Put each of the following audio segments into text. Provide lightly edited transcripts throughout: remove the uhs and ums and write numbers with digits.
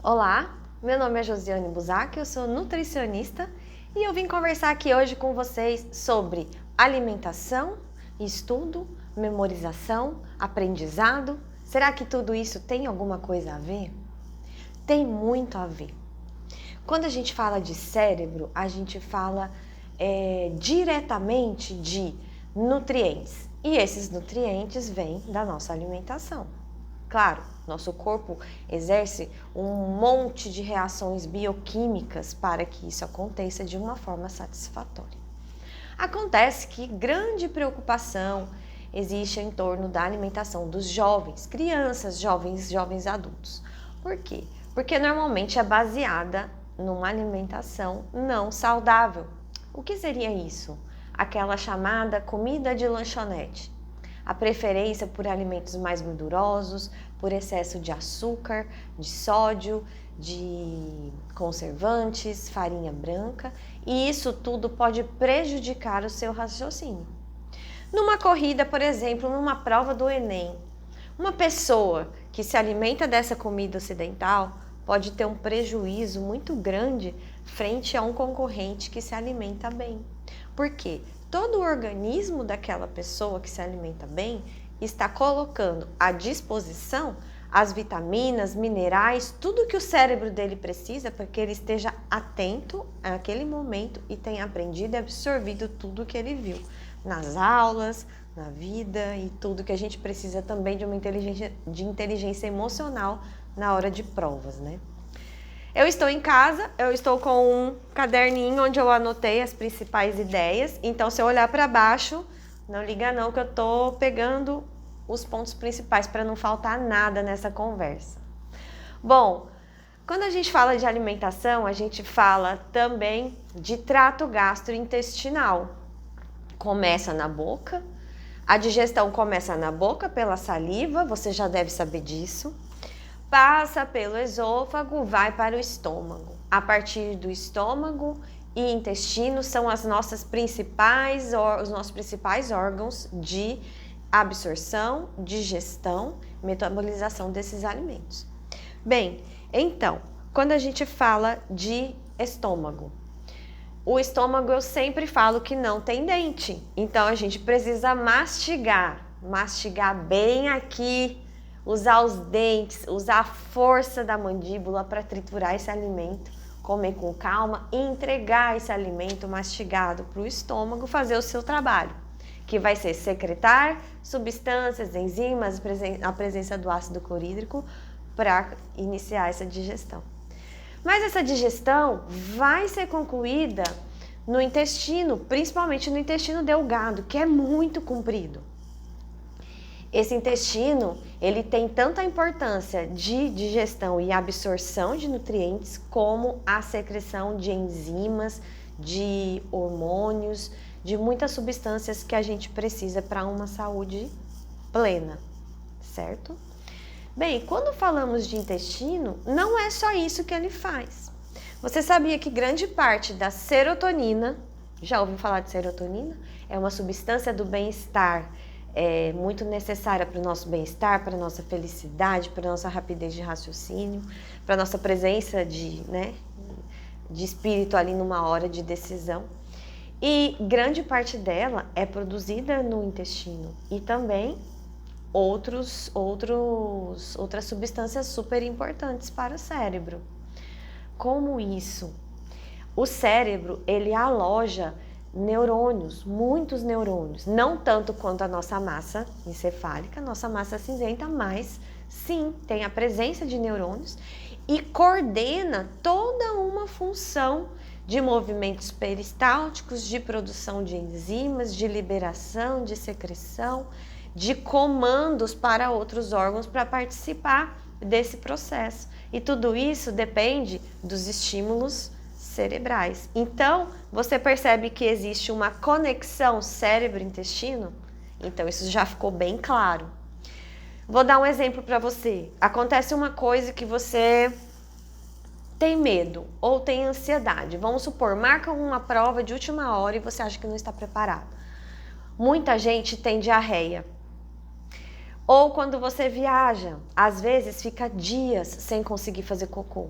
Olá, meu nome é Josiane Buzac, eu sou nutricionista e eu vim conversar aqui hoje com vocês sobre alimentação, estudo, memorização, aprendizado. Será que tudo isso tem alguma coisa a ver? Tem muito a ver. Quando a gente fala de cérebro, a gente fala diretamente de nutrientes e esses nutrientes vêm da nossa alimentação. Claro, nosso corpo exerce um monte de reações bioquímicas para que isso aconteça de uma forma satisfatória. Acontece que grande preocupação existe em torno da alimentação dos jovens, crianças, jovens adultos. Por quê? Porque normalmente é baseada numa alimentação não saudável. O que seria isso? Aquela chamada comida de lanchonete. A preferência por alimentos mais gordurosos, por excesso de açúcar, de sódio, de conservantes, farinha branca, e isso tudo pode prejudicar o seu raciocínio. Numa corrida, por exemplo, numa prova do Enem, uma pessoa que se alimenta dessa comida ocidental pode ter um prejuízo muito grande frente a um concorrente que se alimenta bem. Por quê? Todo o organismo daquela pessoa que se alimenta bem está colocando à disposição as vitaminas, minerais, tudo que o cérebro dele precisa para que ele esteja atento àquele momento e tenha aprendido e absorvido tudo que ele viu nas aulas, na vida e tudo que a gente precisa também de uma inteligência emocional na hora de provas, né? Eu estou em casa, eu estou com um caderninho onde eu anotei as principais ideias. Então, se eu olhar para baixo, não liga não que eu estou pegando os pontos principais para não faltar nada nessa conversa. Bom, quando a gente fala de alimentação, a gente fala também de trato gastrointestinal. Começa na boca, a digestão começa na boca pela saliva, você já deve saber disso. Passa pelo esôfago, vai para o estômago. A partir do estômago e intestino são os nossos principais órgãos de absorção, digestão, metabolização desses alimentos. Bem, então, quando a gente fala de estômago, o estômago eu sempre falo que não tem dente, então a gente precisa mastigar bem aqui, usar os dentes, usar a força da mandíbula para triturar esse alimento, comer com calma e entregar esse alimento mastigado para o estômago fazer o seu trabalho, que vai ser secretar substâncias, enzimas, a presença do ácido clorídrico para iniciar essa digestão. Mas essa digestão vai ser concluída no intestino, principalmente no intestino delgado, que é muito comprido. Esse intestino, ele tem tanta importância de digestão e absorção de nutrientes, como a secreção de enzimas, de hormônios, de muitas substâncias que a gente precisa para uma saúde plena, certo? Bem, quando falamos de intestino, não é só isso que ele faz. Você sabia que grande parte da serotonina, já ouviu falar de serotonina? É uma substância do bem-estar, é muito necessária para o nosso bem-estar, para a nossa felicidade, para a nossa rapidez de raciocínio, para a nossa presença de espírito ali numa hora de decisão. E grande parte dela é produzida no intestino e também outras substâncias super importantes para o cérebro. Como isso? O cérebro, ele aloja neurônios, muitos neurônios, não tanto quanto a nossa massa encefálica, nossa massa cinzenta, mas sim, tem a presença de neurônios e coordena toda uma função de movimentos peristálticos, de produção de enzimas, de liberação, de secreção, de comandos para outros órgãos para participar desse processo. E tudo isso depende dos estímulos cerebrais. Então, você percebe que existe uma conexão cérebro-intestino? Então, isso já ficou bem claro. Vou dar um exemplo para você. Acontece uma coisa que você tem medo ou tem ansiedade. Vamos supor, marca uma prova de última hora e você acha que não está preparado. Muita gente tem diarreia. Ou quando você viaja, às vezes fica dias sem conseguir fazer cocô.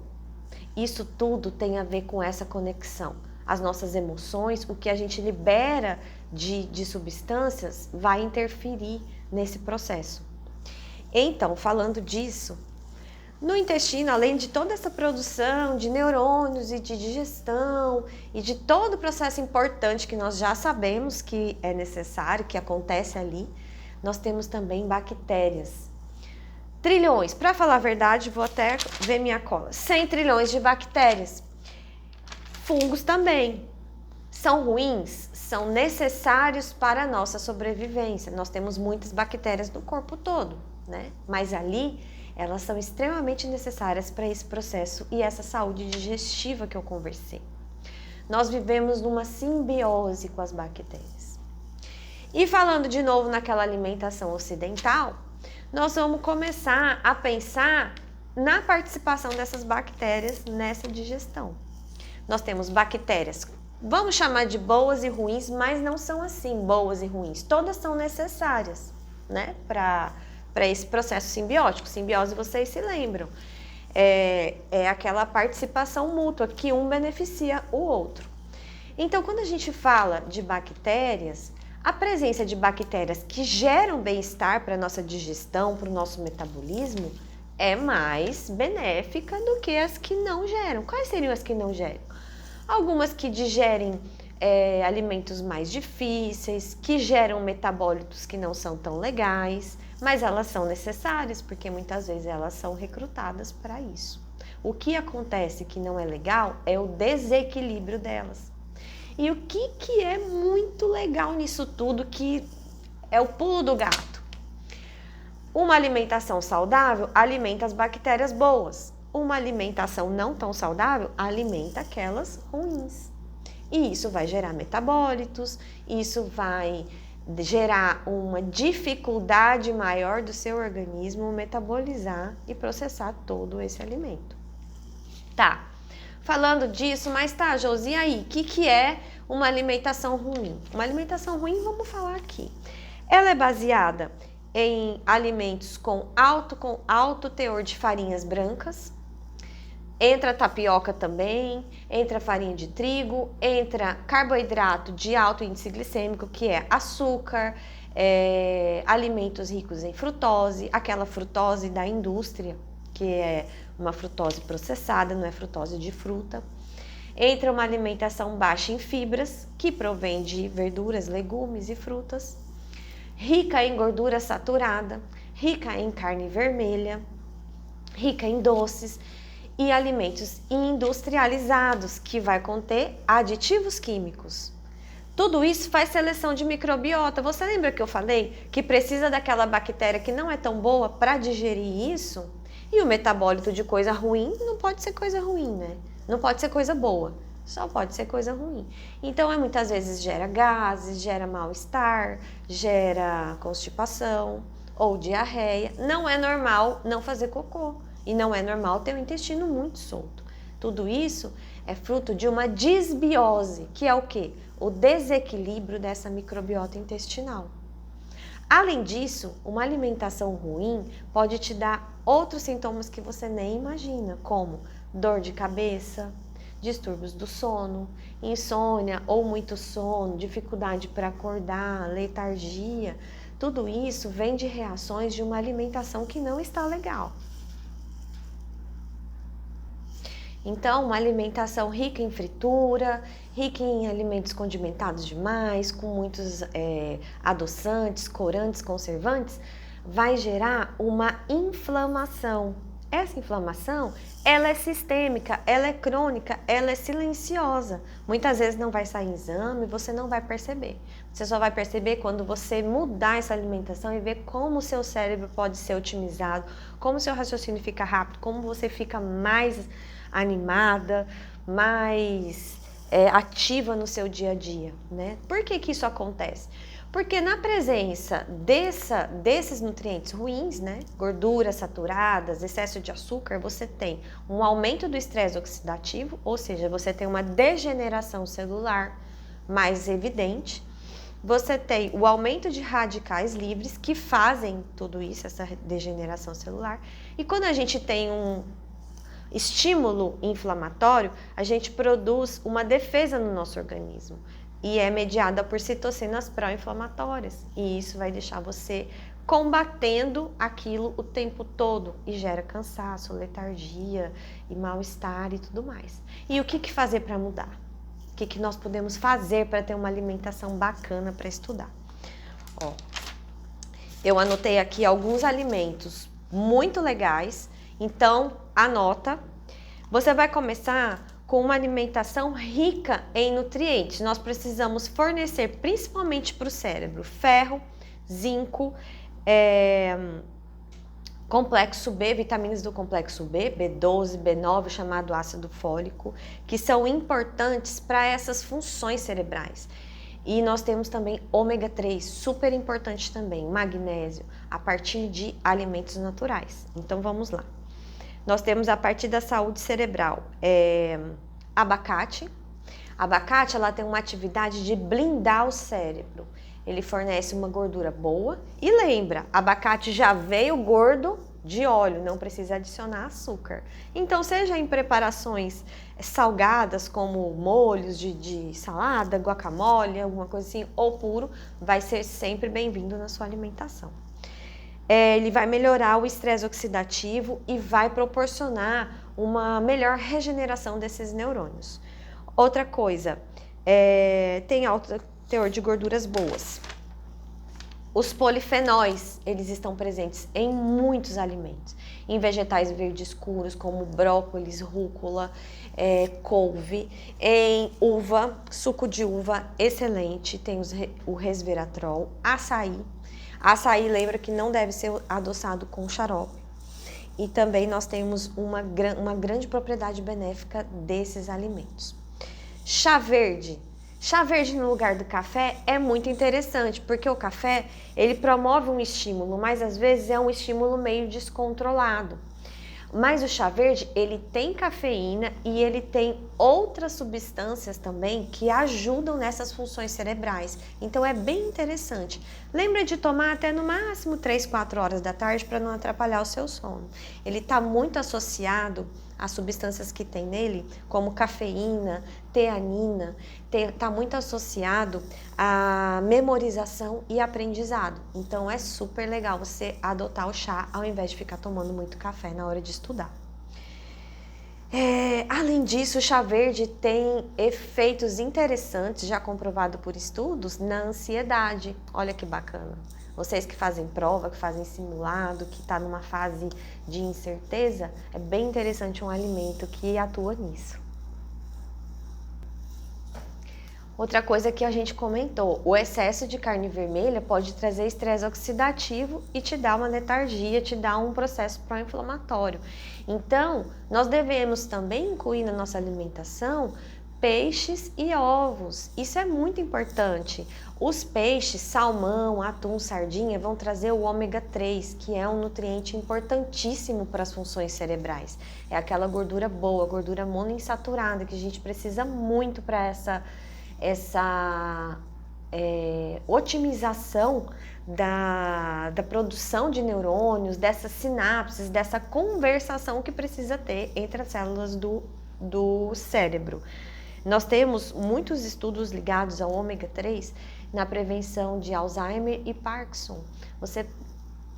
Isso tudo tem a ver com essa conexão. As nossas emoções, o que a gente libera de substâncias vai interferir nesse processo. Então, falando disso, no intestino, além de toda essa produção de neurônios e de digestão e de todo o processo importante que nós já sabemos que é necessário, que acontece ali, nós temos também bactérias. Trilhões, para falar a verdade, vou até ver minha cola, 100 trilhões de bactérias. Fungos também. São ruins? São necessários para a nossa sobrevivência. Nós temos muitas bactérias no corpo todo, né? Mas ali, elas são extremamente necessárias para esse processo e essa saúde digestiva que eu conversei. Nós vivemos numa simbiose com as bactérias. E falando de novo naquela alimentação ocidental, nós vamos começar a pensar na participação dessas bactérias nessa digestão. Nós temos bactérias, vamos chamar de boas e ruins, mas não são assim boas e ruins. Todas são necessárias, né, para esse processo simbiótico. Simbiose, vocês se lembram, é aquela participação mútua que um beneficia o outro. Então, quando a gente fala de bactérias, a presença de bactérias que geram bem-estar para a nossa digestão, para o nosso metabolismo, é mais benéfica do que as que não geram. Quais seriam as que não geram? Algumas que digerem alimentos mais difíceis, que geram metabólitos que não são tão legais, mas elas são necessárias porque muitas vezes elas são recrutadas para isso. O que acontece que não é legal é o desequilíbrio delas. E o que é muito legal nisso tudo, que é o pulo do gato? Uma alimentação saudável alimenta as bactérias boas. Uma alimentação não tão saudável alimenta aquelas ruins. E isso vai gerar metabólitos, isso vai gerar uma dificuldade maior do seu organismo metabolizar e processar todo esse alimento. Tá. Falando disso, mas tá, Josi, e aí? O que é uma alimentação ruim? Uma alimentação ruim, vamos falar aqui. Ela é baseada em alimentos com alto teor de farinhas brancas. Entra tapioca também, entra farinha de trigo, entra carboidrato de alto índice glicêmico, que é açúcar, alimentos ricos em frutose, aquela frutose da indústria, que é uma frutose processada, não é frutose de fruta. Entra uma alimentação baixa em fibras, que provém de verduras, legumes e frutas. Rica em gordura saturada, rica em carne vermelha, rica em doces e alimentos industrializados, que vai conter aditivos químicos. Tudo isso faz seleção de microbiota. Você lembra que eu falei que precisa daquela bactéria que não é tão boa para digerir isso? E o metabólito de coisa ruim não pode ser coisa ruim, né? Não pode ser coisa boa, só pode ser coisa ruim. Então, muitas vezes gera gases, gera mal-estar, gera constipação ou diarreia. Não é normal não fazer cocô e não é normal ter o intestino muito solto. Tudo isso é fruto de uma disbiose, que é o quê? O desequilíbrio dessa microbiota intestinal. Além disso, uma alimentação ruim pode te dar outros sintomas que você nem imagina, como dor de cabeça, distúrbios do sono, insônia ou muito sono, dificuldade para acordar, letargia. Tudo isso vem de reações de uma alimentação que não está legal. Então, uma alimentação rica em fritura, rica em alimentos condimentados demais, com muitos adoçantes, corantes, conservantes, vai gerar uma inflamação. Essa inflamação, ela é sistêmica, ela é crônica, ela é silenciosa. Muitas vezes não vai sair exame, você não vai perceber. Você só vai perceber quando você mudar essa alimentação e ver como o seu cérebro pode ser otimizado, como o seu raciocínio fica rápido, como você fica mais animada, mais ativa no seu dia a dia, né? Por que isso acontece? Porque na presença desses nutrientes ruins, né, gorduras saturadas, excesso de açúcar, você tem um aumento do estresse oxidativo, ou seja, você tem uma degeneração celular mais evidente, você tem o aumento de radicais livres que fazem tudo isso, essa degeneração celular. E quando a gente tem um estímulo inflamatório, a gente produz uma defesa no nosso organismo e é mediada por citocinas pró-inflamatórias. E isso vai deixar você combatendo aquilo o tempo todo e gera cansaço, letargia e mal-estar e tudo mais. E o que fazer para mudar? O que nós podemos fazer para ter uma alimentação bacana para estudar? Ó, eu anotei aqui alguns alimentos muito legais, então anota. Você vai começar com uma alimentação rica em nutrientes. Nós precisamos fornecer principalmente para o cérebro ferro, zinco, complexo B, vitaminas do complexo B, B12, B9, chamado ácido fólico, que são importantes para essas funções cerebrais. E nós temos também ômega 3, super importante também, magnésio, a partir de alimentos naturais. Então vamos lá. Nós temos a partir da saúde cerebral, abacate. Abacate, ela tem uma atividade de blindar o cérebro. Ele fornece uma gordura boa. E lembra, abacate já veio gordo de óleo, não precisa adicionar açúcar. Então, seja em preparações salgadas, como molhos de salada, guacamole, alguma coisa assim, ou puro, vai ser sempre bem-vindo na sua alimentação. Ele vai melhorar o estresse oxidativo e vai proporcionar uma melhor regeneração desses neurônios. Outra coisa, tem alto teor de gorduras boas. Os polifenóis, eles estão presentes em muitos alimentos. Em vegetais verdes escuros, como brócolis, rúcula, couve. Em uva, suco de uva, excelente. Tem o resveratrol, açaí. Açaí, lembra que não deve ser adoçado com xarope. E também nós temos uma grande propriedade benéfica desses alimentos. Chá verde. Chá verde no lugar do café é muito interessante, porque o café, ele promove um estímulo, mas às vezes é um estímulo meio descontrolado. Mas o chá verde, ele tem cafeína e ele tem outras substâncias também que ajudam nessas funções cerebrais. Então é bem interessante. Lembra de tomar até no máximo 3, 4 horas da tarde para não atrapalhar o seu sono. Ele está muito associado às substâncias que tem nele, como cafeína, teanina, está muito associado à memorização e aprendizado. Então é super legal você adotar o chá ao invés de ficar tomando muito café na hora de estudar. Além disso, o chá verde tem efeitos interessantes, já comprovado por estudos, na ansiedade. Olha que bacana. Vocês que fazem prova, que fazem simulado, que está numa fase de incerteza, é bem interessante um alimento que atua nisso. Outra coisa que a gente comentou, o excesso de carne vermelha pode trazer estresse oxidativo e te dar uma letargia, te dar um processo pró-inflamatório. Então, nós devemos também incluir na nossa alimentação peixes e ovos. Isso é muito importante. Os peixes, salmão, atum, sardinha, vão trazer o ômega 3, que é um nutriente importantíssimo para as funções cerebrais. É aquela gordura boa, gordura monoinsaturada, que a gente precisa muito para essa otimização da produção de neurônios, dessas sinapses, dessa conversação que precisa ter entre as células do cérebro. Nós temos muitos estudos ligados ao ômega 3 na prevenção de Alzheimer e Parkinson. Você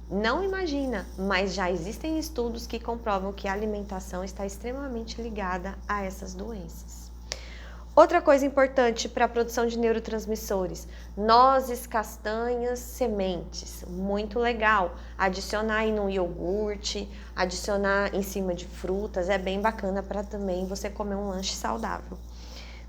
não imagina, mas já existem estudos que comprovam que a alimentação está extremamente ligada a essas doenças. Outra coisa importante para a produção de neurotransmissores, nozes, castanhas, sementes, muito legal. Adicionar aí no iogurte, adicionar em cima de frutas, é bem bacana para também você comer um lanche saudável.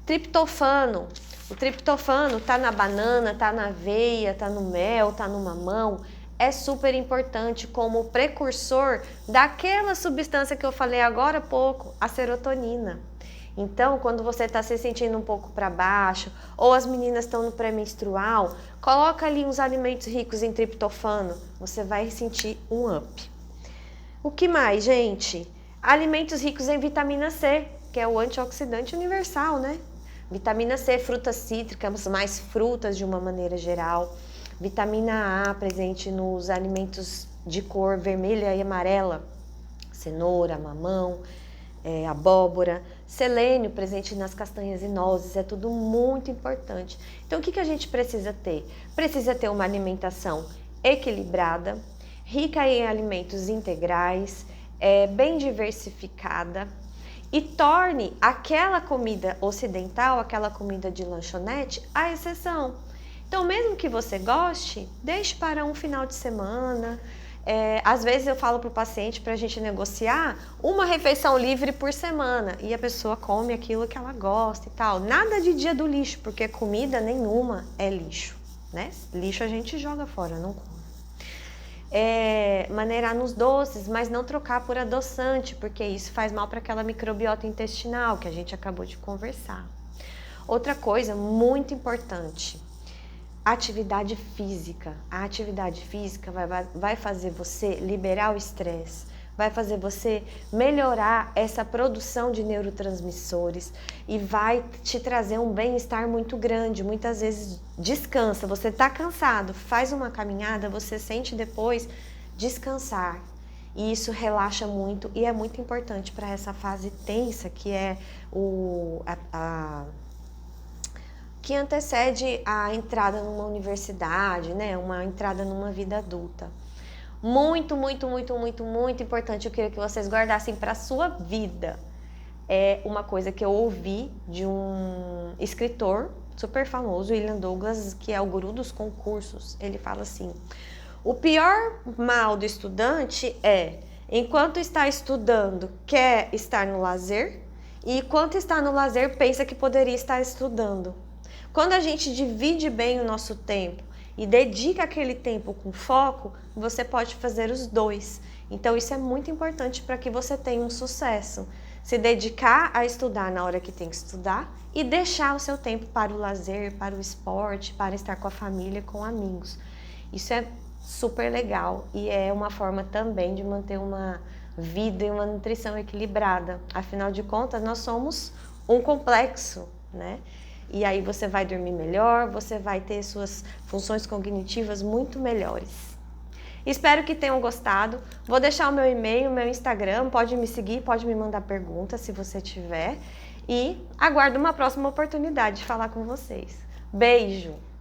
Triptofano, o triptofano tá na banana, tá na aveia, tá no mel, tá no mamão, é super importante como precursor daquela substância que eu falei agora há pouco, a serotonina. Então, quando você está se sentindo um pouco para baixo, ou as meninas estão no pré-menstrual, coloca ali uns alimentos ricos em triptofano, você vai sentir um up. O que mais, gente? Alimentos ricos em vitamina C, que é o antioxidante universal, né? Vitamina C, frutas cítricas, mais frutas de uma maneira geral. Vitamina A presente nos alimentos de cor vermelha e amarela, cenoura, mamão, abóbora. Selênio presente nas castanhas e nozes, é tudo muito importante. Então o que a gente precisa ter? Precisa ter uma alimentação equilibrada, rica em alimentos integrais, bem diversificada, e torne aquela comida ocidental, aquela comida de lanchonete, a exceção. Então, mesmo que você goste, deixe para um final de semana. Às vezes eu falo para o paciente para a gente negociar uma refeição livre por semana e a pessoa come aquilo que ela gosta e tal. Nada de dia do lixo, porque comida nenhuma é lixo, né? Lixo a gente joga fora, não come. Maneirar nos doces, mas não trocar por adoçante, porque isso faz mal para aquela microbiota intestinal que a gente acabou de conversar. Outra coisa muito importante, atividade física. A atividade física vai fazer você liberar o estresse, vai fazer você melhorar essa produção de neurotransmissores e vai te trazer um bem-estar muito grande. Muitas vezes descansa, você está cansado, faz uma caminhada, você sente depois descansar. E isso relaxa muito e é muito importante para essa fase tensa que é que antecede a entrada numa universidade, né? Uma entrada numa vida adulta. Muito, muito, muito, muito, muito importante. Eu queria que vocês guardassem para a sua vida. É uma coisa que eu ouvi de um escritor super famoso, William Douglas, que é o guru dos concursos. Ele fala assim: o pior mal do estudante é, enquanto está estudando, quer estar no lazer, e enquanto está no lazer, pensa que poderia estar estudando. Quando a gente divide bem o nosso tempo e dedica aquele tempo com foco, você pode fazer os dois. Então isso é muito importante para que você tenha um sucesso. Se dedicar a estudar na hora que tem que estudar e deixar o seu tempo para o lazer, para o esporte, para estar com a família, com amigos. Isso é super legal e é uma forma também de manter uma vida e uma nutrição equilibrada. Afinal de contas, nós somos um complexo, né? E aí você vai dormir melhor, você vai ter suas funções cognitivas muito melhores. Espero que tenham gostado. Vou deixar o meu e-mail, o meu Instagram, pode me seguir, pode me mandar perguntas se você tiver. E aguardo uma próxima oportunidade de falar com vocês. Beijo!